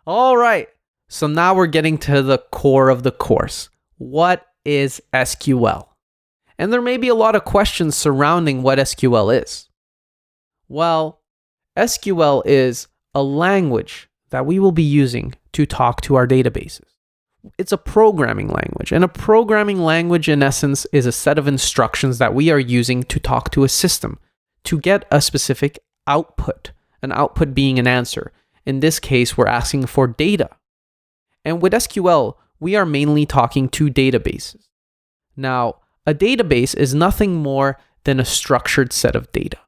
All right. So now we're getting to the core of the course. What is SQL? And there may be a lot of questions surrounding what SQL is. Well, SQL is a language that we will be using to talk to our databases. It's a programming language, and a programming language in essence is a set of instructions that we are using to talk to a system to get a specific output, an output being an answer. In this case, we're asking for data. And with SQL, we are mainly talking to databases. Now, a database is nothing more than a structured set of data.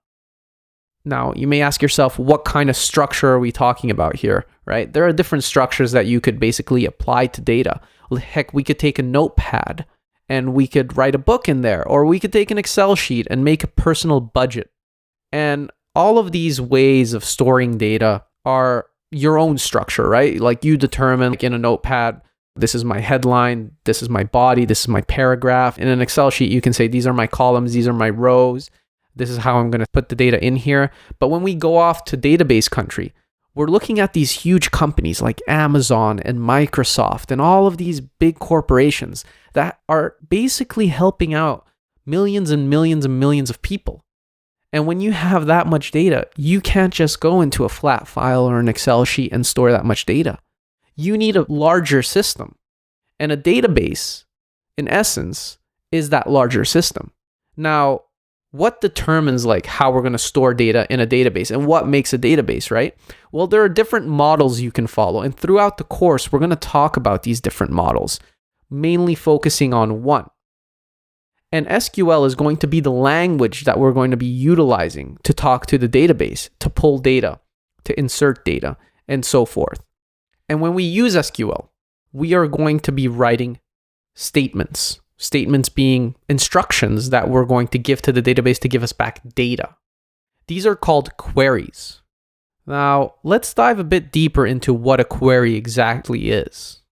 Now, you may ask yourself, what kind of structure are we talking about here, right? There are different structures that you could basically apply to data. Heck, we could take a notepad and we could write a book in there, or we could take an Excel sheet and make a personal budget. And all of these ways of storing data are your own structure, right? Like you determine in a notepad, this is my headline, this is my body, this is my paragraph. In an Excel sheet, you can say, these are my columns, these are my rows. This is how I'm going to put the data in here. But when we go off to database country, we're looking at these huge companies like Amazon and Microsoft and all of these big corporations that are basically helping out millions and millions and millions of people. And when you have that much data, you can't just go into a flat file or an Excel sheet and store that much data. You need a larger system. And a database, in essence, is that larger system. Now, what determines like how we're going to store data in a database and what makes a database, right? Well, there are different models you can follow. And throughout the course, we're going to talk about these different models, mainly focusing on one. And SQL is going to be the language that we're going to be utilizing to talk to the database, to pull data, to insert data, and so forth. And when we use SQL, we are going to be writing statements. Statements being instructions that we're going to give to the database to give us back data. These are called queries. Now, let's dive a bit deeper into what a query exactly is.